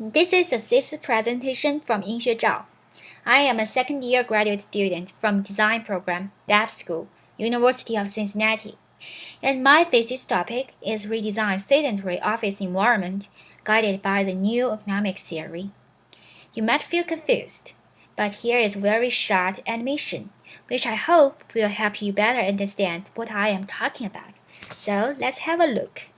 This is a thesis presentation from Yinxue Zhao. I am a second-year graduate student from Design Program, Dev School, University of Cincinnati. And my thesis topic is Redesign sedentary office environment guided by the new ergonomics theory. You might feel confused, but here is very short animation, which I hope will help you better understand what I am talking about. So let's have a look.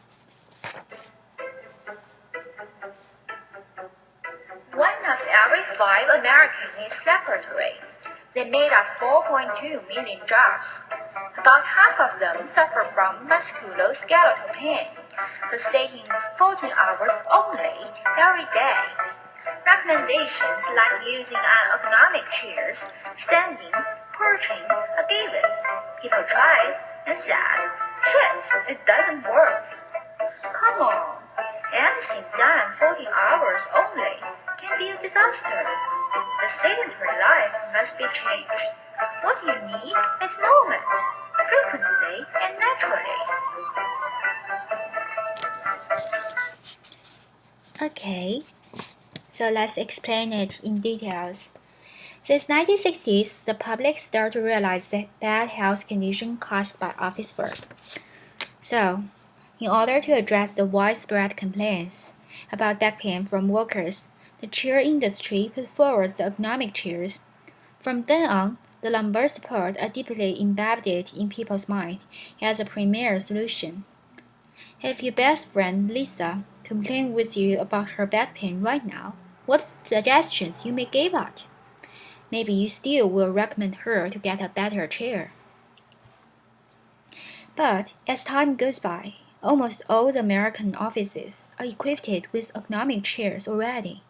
1 of every 5 Americans is sedentary. They made up 4.2 million jobs. About half of them suffer from musculoskeletal pain, sustaining 14 hours only every day. Recommendations like using an ergonomic chairs, standing, perching, are given. People tried and said, "Shit, it doesn't work." Come on, anything done 14 hours only can be a disaster. The sedentary life must be changed. What you need is movement, frequently and naturally. Okay, so let's explain it in details. Since 1960s, the public started to realize the bad health condition caused by office work. So, in order to address the widespread complaints about back pain from workers, the chair industry put forward the ergonomic chairs. From then on, the lumbar support are deeply embedded in people's mind as a premier solution. If your best friend Lisa complains with you about her back pain right now, what suggestions you may give out? Maybe you still will recommend her to get a better chair. But as time goes by, almost all the American offices are equipped with ergonomic chairs already.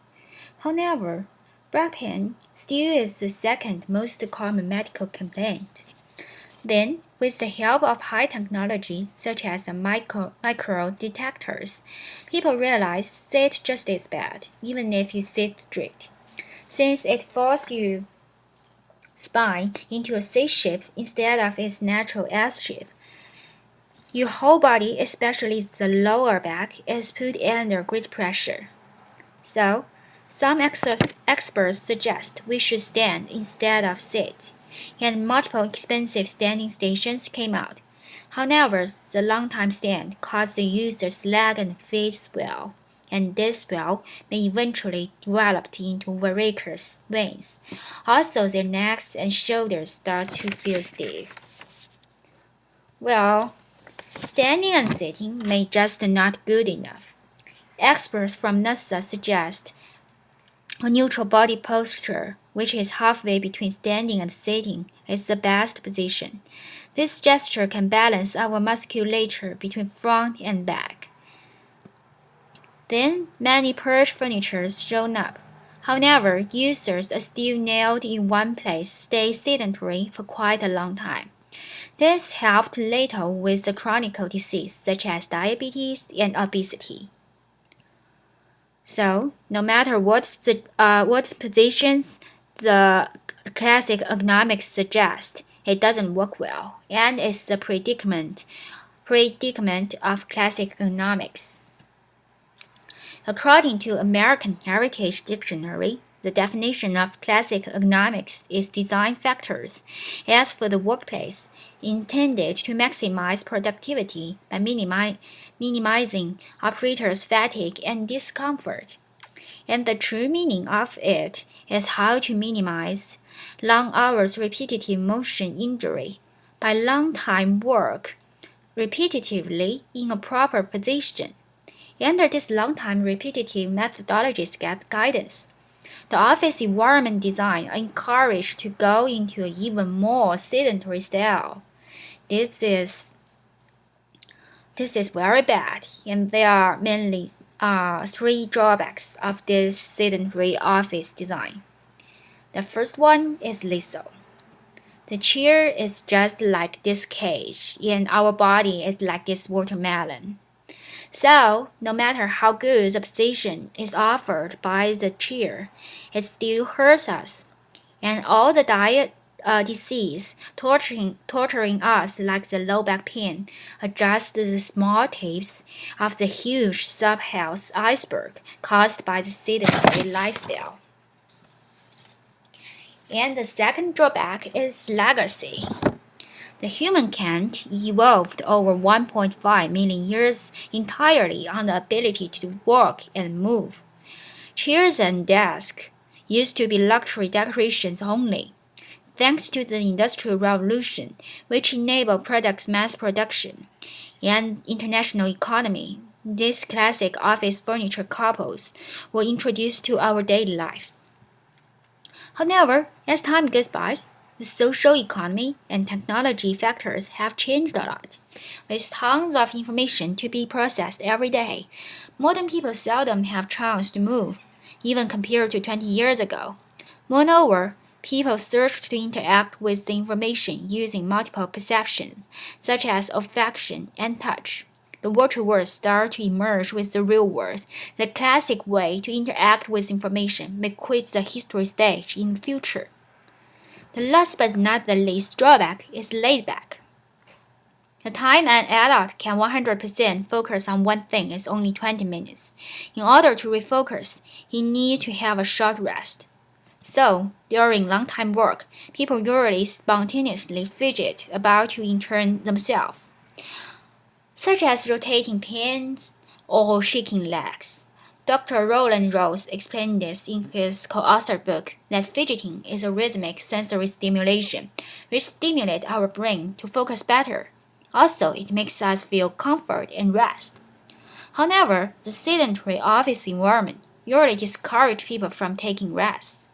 However, back pain still is the second most common medical complaint. Then, with the help of high technology such as micro detectors, people realize sit just as bad, even if you sit straight, since it forces your spine into a C shape instead of its natural S shape. Your whole body, especially the lower back, is put under great pressure. So, some experts suggest we should stand instead of sit, and multiple expensive standing stations came out. However, the long-time stand caused the user's leg and feet swell, and this swell may eventually develop into varicose veins. Also, their necks and shoulders start to feel stiff. Well, standing and sitting may just not good enough. Experts from NASA suggest a neutral body posture, which is halfway between standing and sitting, is the best position. This gesture can balance our musculature between front and back. Then, many perch furnitures shown up. However, users are still nailed in one place, stay sedentary for quite a long time. This helped little with the chronic disease such as diabetes and obesity. So, no matter what positions the classic ergonomics suggest, it doesn't work well, and it's the predicament of classic ergonomics. According to American Heritage Dictionary, the definition of classic ergonomics is design factors, as for the workplace, intended to maximize productivity by minimizing operators' fatigue and discomfort. And the true meaning of it is how to minimize long hours repetitive motion injury by long time work repetitively in a proper position. Under this long time repetitive methodologies get guidance. The office environment design are encouraged to go into an even more sedentary style. This is very bad, and there are mainly 3 drawbacks of this sedentary office design. The first one is lethal. The chair is just like this cage, and our body is like this watermelon. So, no matter how good the position is offered by the chair, it still hurts us. And all the disease, torturing us like the low back pain, are just the small tips of the huge subhealth iceberg caused by the sedentary lifestyle. And the second drawback is legacy. The human can't evolved over 1.5 million years entirely on the ability to walk and move. Chairs and desks used to be luxury decorations only. Thanks to the Industrial Revolution, which enabled products mass production and international economy, these classic office furniture couples were introduced to our daily life. However, as time goes by, the social economy and technology factors have changed a lot. With tons of information to be processed every day, modern people seldom have chance to move, even compared to 20 years ago. Moreover, people search to interact with the information using multiple perceptions, such as olfaction and touch. The virtual world starts to emerge with the real world. The classic way to interact with information may quit the history stage in the future. The last but not the least drawback is laid back. The time an adult can 100% focus on one thing is only 20 minutes. In order to refocus, he needs to have a short rest. So, during long-time work, people usually spontaneously fidget about to intern themselves, such as rotating pins or shaking legs. Dr. Roland Rose explained this in his co-authored book that fidgeting is a rhythmic sensory stimulation, which stimulates our brain to focus better. Also, it makes us feel comfort and rest. However, the sedentary office environment usually discourages people from taking rest.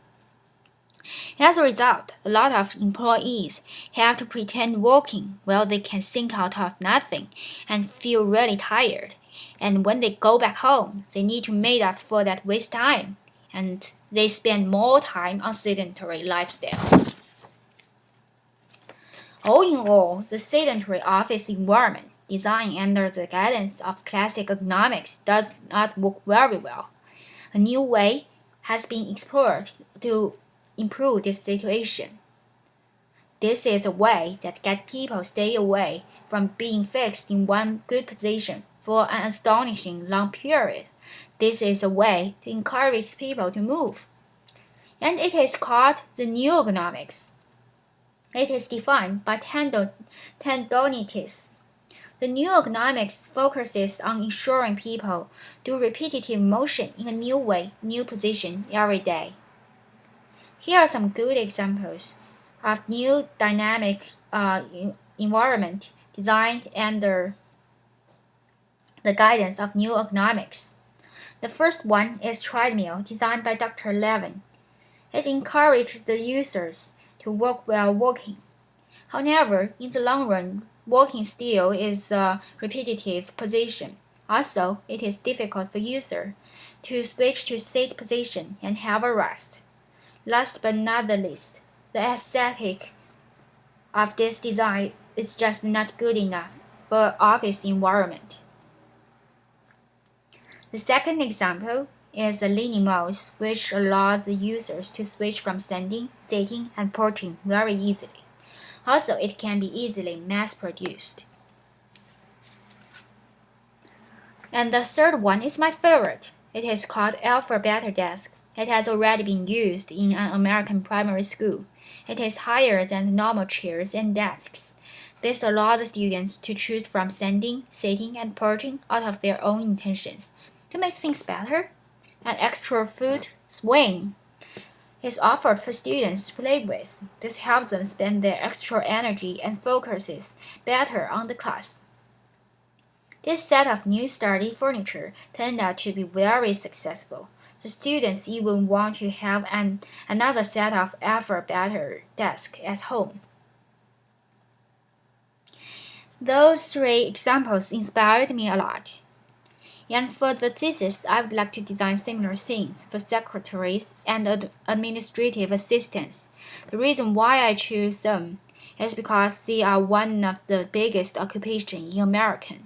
As a result, a lot of employees have to pretend walking while they can think out of nothing and feel really tired. And when they go back home, they need to make up for that waste time, and they spend more time on sedentary lifestyle. All in all, the sedentary office environment, designed under the guidance of classic ergonomics, does not work very well. A new way has been explored to improve this situation. This is a way that gets people stay away from being fixed in one good position for an astonishing long period. This is a way to encourage people to move. And it is called the new ergonomics. It is defined by tendonitis. The new ergonomics focuses on ensuring people do repetitive motion in a new way, new position every day. Here are some good examples of new dynamic environment designed under the guidance of new ergonomics. The first one is treadmill, designed by Dr. Levin. It encourages the users to walk while walking. However, in the long run, walking still is a repetitive position. Also, it is difficult for users to switch to sit position and have a rest. Last but not the least, the aesthetic of this design is just not good enough for office environment. The second example is the leaning mouse, which allows the users to switch from standing, sitting, and perching very easily. Also, it can be easily mass-produced. And the third one is my favorite. It is called Alpha Beta Desk. It has already been used in an American primary school. It is higher than the normal chairs and desks. This allows the students to choose from standing, sitting, and perching out of their own intentions. To make things better, an extra foot swing is offered for students to play with. This helps them spend their extra energy and focuses better on the class. This set of new study furniture turned out to be very successful. The students even want to have another set of Alpha Beta desks at home. Those three examples inspired me a lot. And for the thesis, I would like to design similar things for secretaries and administrative assistants. The reason why I choose them is because they are one of the biggest occupations in America,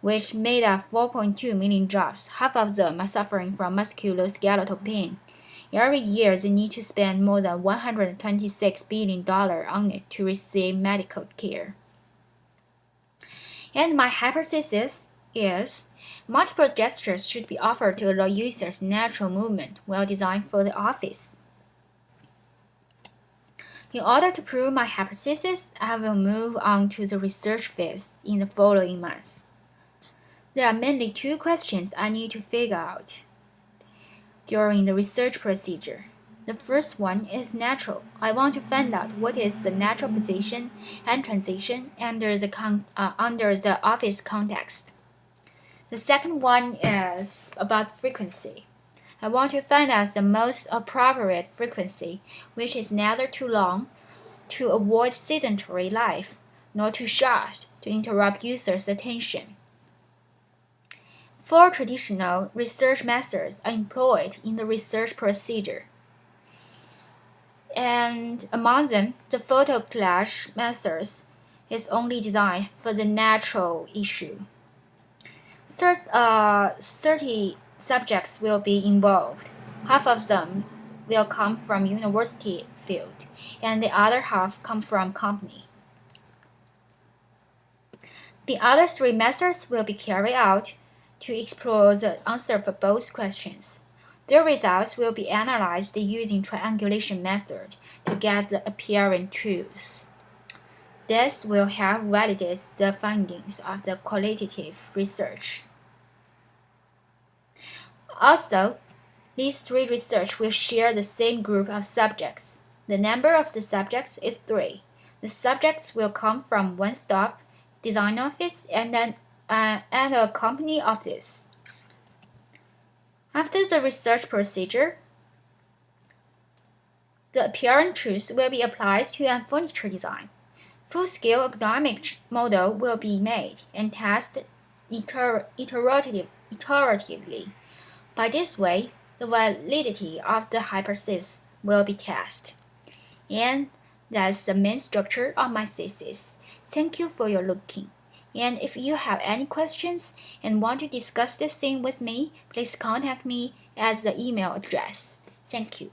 which made up 4.2 million jobs. Half of them are suffering from musculoskeletal pain. Every year, they need to spend more than $126 billion on it to receive medical care. And my hypothesis is multiple gestures should be offered to allow users natural movement well designed for the office. In order to prove my hypothesis, I will move on to the research phase in the following months. There are mainly two questions I need to figure out during the research procedure. The first one is natural. I want to find out what is the natural position and transition under the office context. The second one is about frequency. I want to find out the most appropriate frequency, which is neither too long to avoid sedentary life, nor too short to interrupt users' attention. 4 traditional research methods are employed in the research procedure. And among them, the photo collage methods is only designed for the natural issue. 30 subjects will be involved. Half of them will come from university field, and the other half come from company. The other 3 methods will be carried out to explore the answer for both questions. The results will be analyzed using triangulation method to get the apparent truth. This will help validate the findings of the qualitative research. Also, these 3 research will share the same group of subjects. The number of the subjects is 3. The subjects will come from one stop, design office, and a company office. After the research procedure, the apparent truth will be applied to a furniture design. Full-scale ergonomic model will be made and tested iteratively. By this way, the validity of the hypothesis will be tested. And that's the main structure of my thesis. Thank you for your looking. And if you have any questions and want to discuss this thing with me, please contact me at the email address. Thank you.